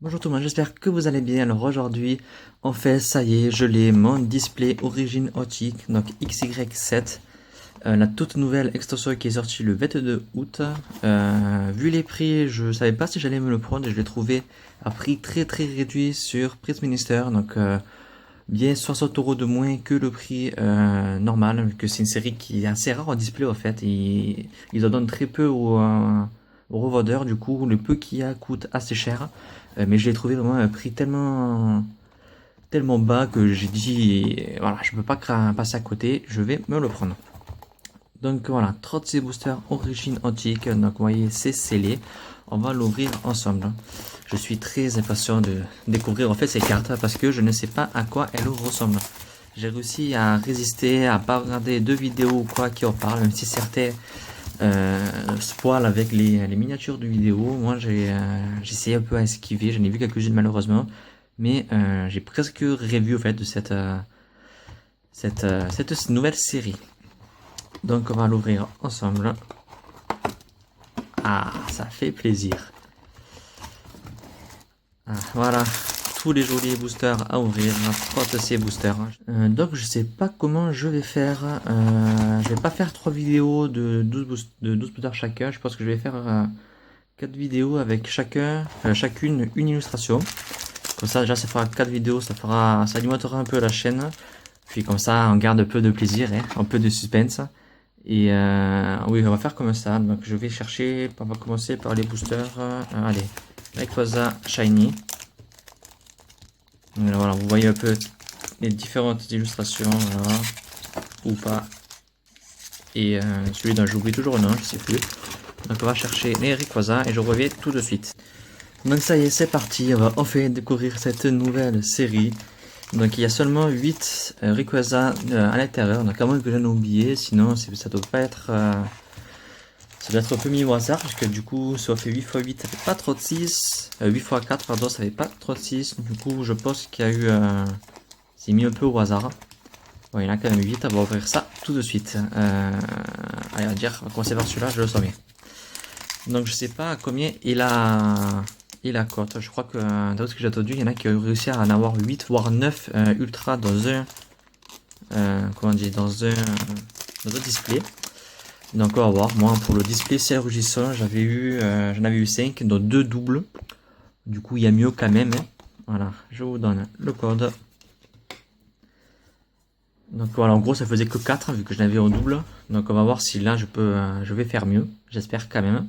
Bonjour tout le monde, j'espère que vous allez bien. Alors aujourd'hui, en fait, ça y est, je l'ai, mon display Origin Optique, donc XY7, la toute nouvelle extension qui est sortie le 22 août. Vu les prix, je savais pas si j'allais me le prendre et je l'ai trouvé à prix très réduit sur Prisminister, donc bien 60 € de moins que le prix normal, vu que c'est une série qui est assez rare en display en fait. Ils en donnent très peu aux revendeurs, du coup le peu qu'il y a coûte assez cher. Mais je l'ai trouvé vraiment à un prix tellement bas que j'ai dit voilà, je peux pas passer à côté, je vais me le prendre. Donc voilà, 36 boosters origine antique, donc vous voyez c'est scellé, on va l'ouvrir ensemble. Je suis très impatient de découvrir en fait ces cartes parce que je ne sais pas à quoi elles ressemblent. J'ai réussi à résister, à pas regarder de vidéos ou quoi qui en parlent, même si certains spoilent avec les miniatures de vidéos. Moi j'ai essayé un peu à esquiver, j'en ai vu quelques-unes malheureusement, mais j'ai presque revu en fait de cette nouvelle série. Donc on va l'ouvrir ensemble. Ah, ça fait plaisir. Ah, voilà, tous les jolis boosters à ouvrir, porte ces boosters. Donc je sais pas comment je vais faire. Je vais pas faire 3 vidéos de 12 boosters chacun. Je pense que je vais faire 4 vidéos avec chacune une illustration. Comme ça déjà ça fera 4 vidéos, ça alimentera un peu la chaîne. Puis comme ça on garde un peu de plaisir, hein, un peu de suspense. Et oui, on va faire comme ça. Donc je vais chercher, on va commencer par les boosters. Allez, Rayquaza Shiny. Donc, voilà, vous voyez un peu les différentes illustrations, voilà, ou pas. Et celui dont j'oublie toujours le nom, je sais plus. Donc on va chercher les Rayquaza et je reviens tout de suite. Donc ça y est, c'est parti, on va enfin découvrir cette nouvelle série. Donc il y a seulement 8 Rayquaza à l'intérieur, donc à moins que j'en ai oublié, sinon ça doit pas être... ça doit être un peu mis au hasard, parce que du coup, ça fait 8 x 8, ça fait pas 36. 8 x 4, pardon, ça fait pas 36. Du coup, je pense qu'il y a eu... c'est mis un peu au hasard. Bon, il y en a quand même 8, on va ouvrir ça tout de suite. Allez, on va dire, on va commencer par celui-là, je le sens bien. Donc, je sais pas à combien il a cote. Je crois que, d'après ce que j'ai entendu, il y en a qui ont réussi à en avoir 8, voire 9 ultra dans un... comment dire, dans un display. Donc on va voir, moi pour le display c'est rugissant, j'en avais eu 5, dont 2 doubles. Du coup il y a mieux quand même, hein. Voilà, je vous donne le code. Donc voilà, en gros ça faisait que 4 vu que je l'avais en double. Donc on va voir si là je vais faire mieux, j'espère quand même.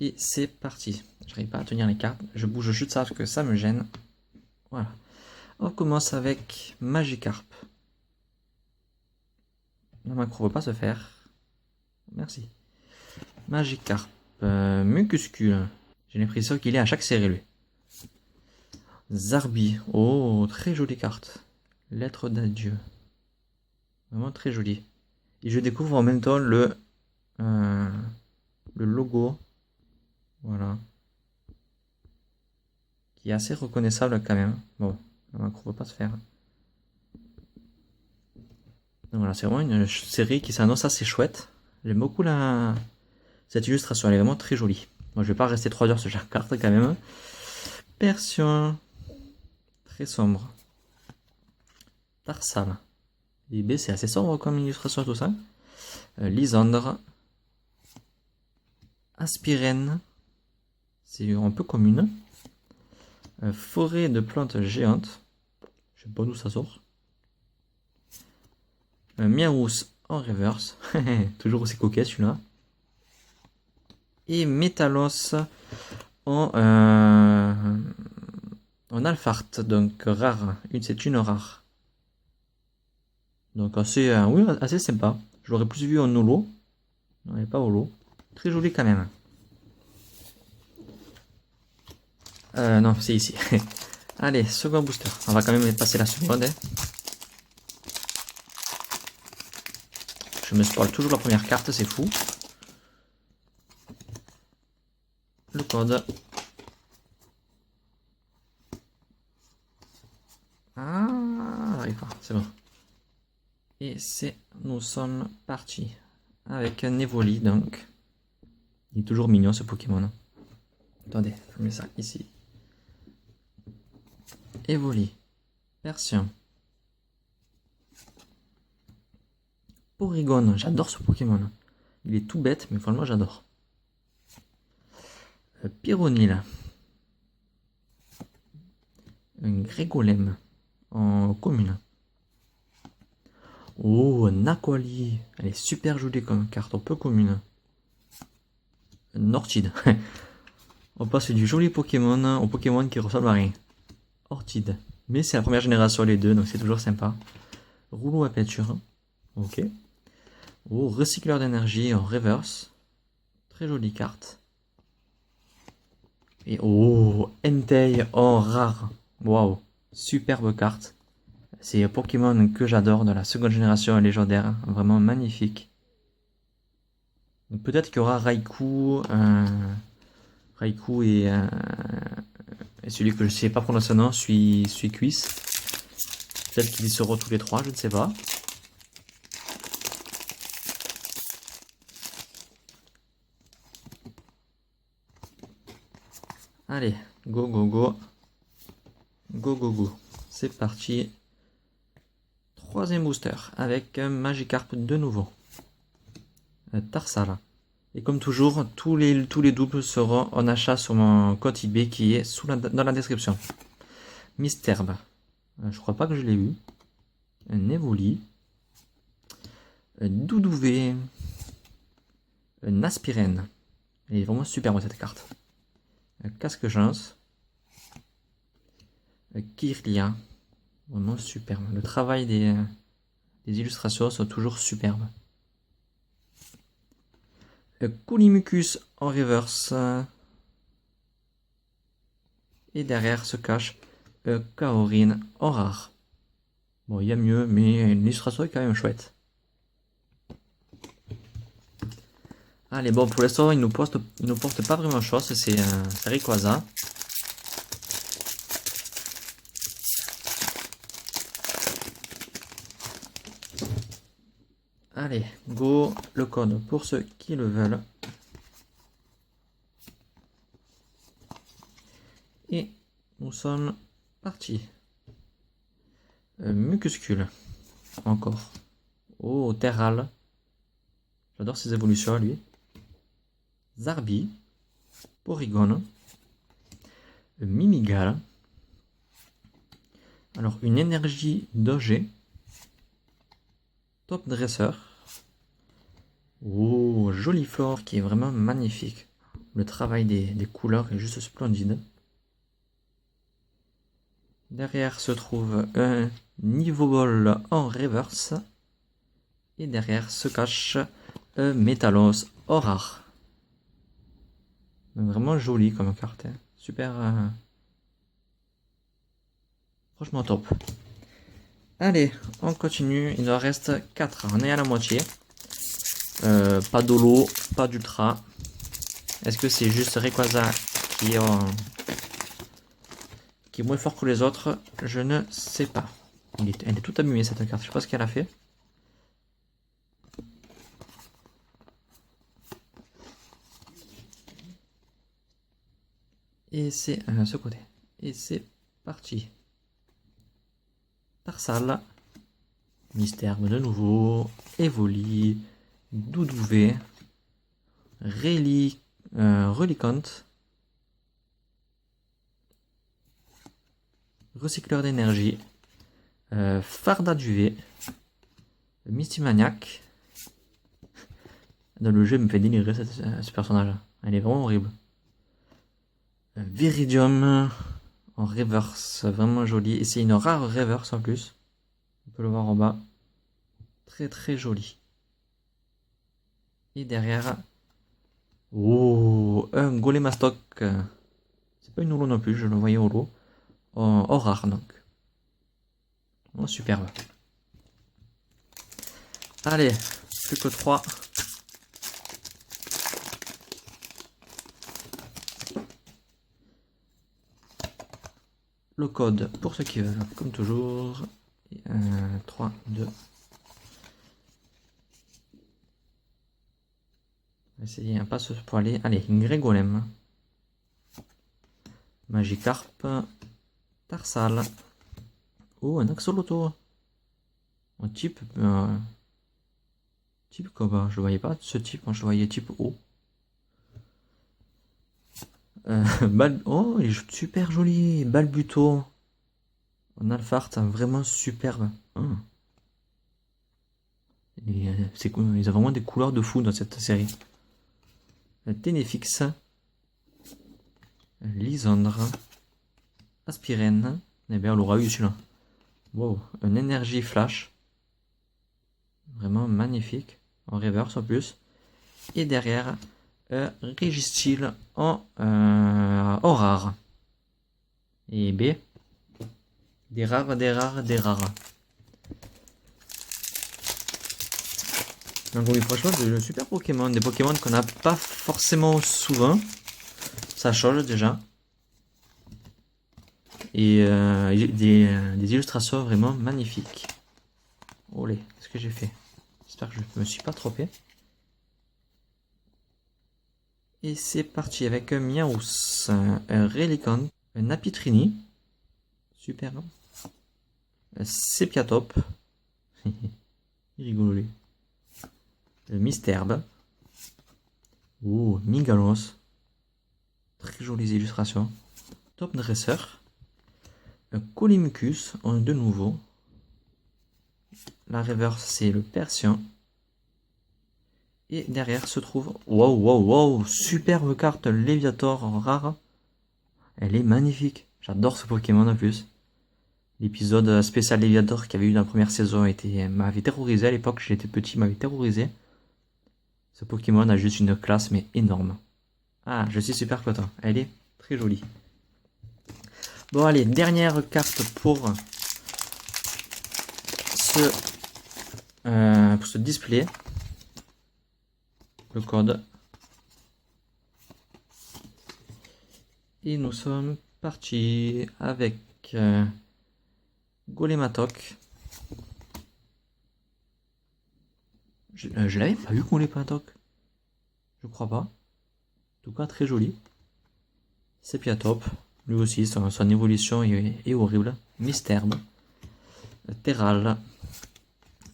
Et c'est parti, j'arrive pas à tenir les cartes, je bouge juste ça parce que ça me gêne. Voilà, on commence avec Magikarp. La macro ne veut pas se faire, merci. Magikarp, Mucuscule. J'ai l'impression qu'il est à chaque série lui. Zarbi, oh très jolie carte. Lettre d'adieu. Vraiment très jolie. Et je découvre en même temps le logo. Voilà. Qui est assez reconnaissable quand même. Bon, la macro ne va pas se faire. Donc voilà, c'est vraiment une série qui s'annonce assez chouette. J'aime beaucoup cette illustration, elle est vraiment très jolie. Moi, je vais pas rester 3 heures sur chaque carte quand même. Persion. Très sombre. Tarsal. IB, c'est assez sombre comme illustration tout ça. Lysandre. Aspirène. C'est un peu commune. Forêt de plantes géantes. Je sais pas d'où ça sort. Miaouss en reverse. Toujours aussi coquet celui-là. Et Métalos en Alphart, donc rare. C'est une rare. Donc assez, oui, assez sympa. Je l'aurais plus vu en holo. Non, elle n'est pas holo. Très joli quand même. Non, c'est ici. Allez, second booster. On va quand même passer la seconde. Hein. Je me spoil toujours la première carte, c'est fou. Le code. Ah, j'arrive pas, c'est bon. Et nous sommes partis. Avec un Evoli, donc. Il est toujours mignon ce Pokémon. Attendez, je mets ça ici. Evoli. Persian. Porygon, j'adore ce Pokémon. Il est tout bête, mais franchement j'adore. Pyronil. Un Grégolem en commune. Oh, Naquali. Elle est super jolie comme carte, un peu commune. Orchid. On passe du joli Pokémon au Pokémon qui ressemble à rien. Orchid. Mais c'est la première génération les deux, donc c'est toujours sympa. Rouleau à peinture. Ok. Oh, recycleur d'énergie en reverse. Très jolie carte. Et oh, Entei en rare. Waouh. Superbe carte. C'est un Pokémon que j'adore de la seconde génération légendaire. Vraiment magnifique. Peut-être qu'il y aura Raikou. Raikou et celui que je ne sais pas prononcer son nom, Suicune. Peut-être qu'ils y seront tous les trois, je ne sais pas. Allez, go go go. Go go go. C'est parti. Troisième booster avec Magikarp de nouveau. Tarsala. Et comme toujours, tous les doubles seront en achat sur mon code eBay qui est dans la description. Misterbe. Je crois pas que je l'ai eu. Un Evoli. Un Doudouvé. Un Aspirine. Elle est vraiment superbe cette carte. Un Casque-Chance. Kirlia. Vraiment superbe. Le travail des illustrations sont toujours superbes. Koulimucus en reverse. Et derrière se cache Kaorin en rare. Bon, il y a mieux, mais l'illustration est quand même chouette. Allez, bon, pour l'instant, il nous porte pas vraiment chose. C'est Rayquaza. Allez, go, le code pour ceux qui le veulent. Et nous sommes partis. Mucuscule. Encore. Oh, Terral. J'adore ses évolutions, lui. Zarbi. Porygon. Mimigal. Alors, une énergie Dogé. Top Dresseur. Oh, jolie flore qui est vraiment magnifique. Le travail des couleurs est juste splendide. Derrière se trouve un Nivobol en reverse. Et derrière se cache un Métalos en rare. Vraiment joli comme carte. Hein. Super. Franchement top. Allez, on continue. Il nous en reste 4. On est à la moitié. Pas d'holo, pas d'ultra. Est-ce que c'est juste Rayquaza qui est moins fort que les autres? Je ne sais pas. Elle est toute abîmée cette carte. Je sais pas ce qu'elle a fait. Et c'est ce côté. Et c'est parti. Tarsal. Misterbe de nouveau. Evoli. Doudouvé. Relicant. Recycleur d'énergie. Farda Duvet. Mystimaniac. Dans le jeu, il me fait délirer ce personnage. Elle est vraiment horrible. Viridium en reverse, vraiment joli. Et c'est une rare reverse en plus. On peut le voir en bas. Très très joli. Et derrière, oh, un Golemastoc. C'est pas une holo non plus, je le voyais holo. En rare donc. Oh, superbe. Allez, plus que 3. Le code pour ceux qui veulent, comme toujours. 3, 2. On va essayer un passe pour aller. Allez, Grégolem. Magikarp. Tarsal. Oh, un axoloto. Un type... type quoi? Je voyais pas ce type, je voyais type O. Oh, il est super joli. Balbuto. En alphart, vraiment superbe. C'est cool. Ils ont vraiment des couleurs de fou dans cette série. Ténéfix. Lysandre. Aspirène. Eh bien, on l'aura eu celui-là. Wow. Un énergie flash. Vraiment magnifique. En reverse en plus. Et derrière, Régistil en rare. Et B. Des rares, des rares, des rares. Donc oui, franchement, de super Pokémon. Des Pokémon qu'on n'a pas forcément souvent. Ça change déjà. Et des illustrations vraiment magnifiques. Olé, qu'est-ce que j'ai fait? J'espère que je me suis pas trompé. Et c'est parti avec un Miaous, un Relicanth, un Apitrini. Super. Un Sepiatop. Il rigole lui. Le Misterbe. Oh, Mingalos. Très jolies illustrations. Top Dresseur. Un Colimucus, de nouveau. La reverse, c'est le Persian. Et derrière se trouve... Wow, wow, wow! Superbe carte Léviator rare. Elle est magnifique. J'adore ce Pokémon en plus. L'épisode spécial Léviator qu'il y avait eu dans la première saison m'avait terrorisé à l'époque. J'étais petit, m'avait terrorisé. Ce Pokémon a juste une classe, mais énorme. Ah, je suis super content. Elle est très jolie. Bon, allez, dernière carte pour ce display. Le code. Et nous sommes partis avec Golematok. Je l'avais pas vu Golematok. Je crois pas. En tout cas, très joli. Sepiatop. Lui aussi, son évolution est horrible. Misterbe. Terral.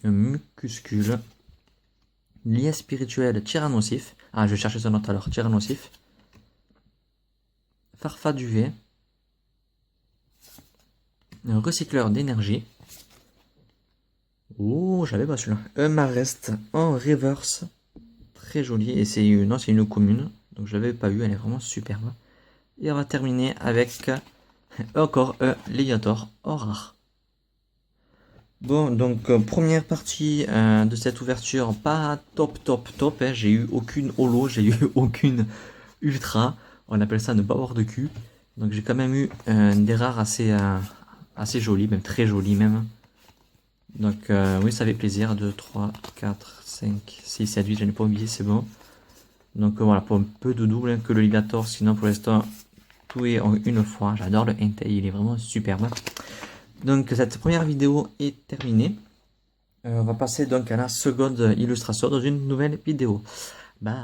Mucuscule. Lien spirituel Tyrannosif. Ah, je cherchais son nom tout à l'heure. Tyrannosif. Farfaduvet. Un recycleur d'énergie. Oh, j'avais pas celui-là. Un Marest en reverse. Très joli. Et c'est une commune. Donc je l'avais pas eu. Elle est vraiment superbe. Et on va terminer avec encore un Léviator rare. Bon, donc première partie de cette ouverture, pas top. Hein. J'ai eu aucune holo, j'ai eu aucune ultra. On appelle ça ne pas avoir de cul. Donc j'ai quand même eu des rares assez jolis, même très jolis même. Donc oui, ça fait plaisir. 2, 3, 4, 5, 6, 7, 8, j'en ai pas oublié, c'est bon. Donc voilà, pour un peu de double hein, que le Léviator, sinon pour l'instant, tout est en une fois. J'adore le Entei, il est vraiment superbe. Donc cette première vidéo est terminée. On va passer donc à la seconde illustration dans une nouvelle vidéo. Bye.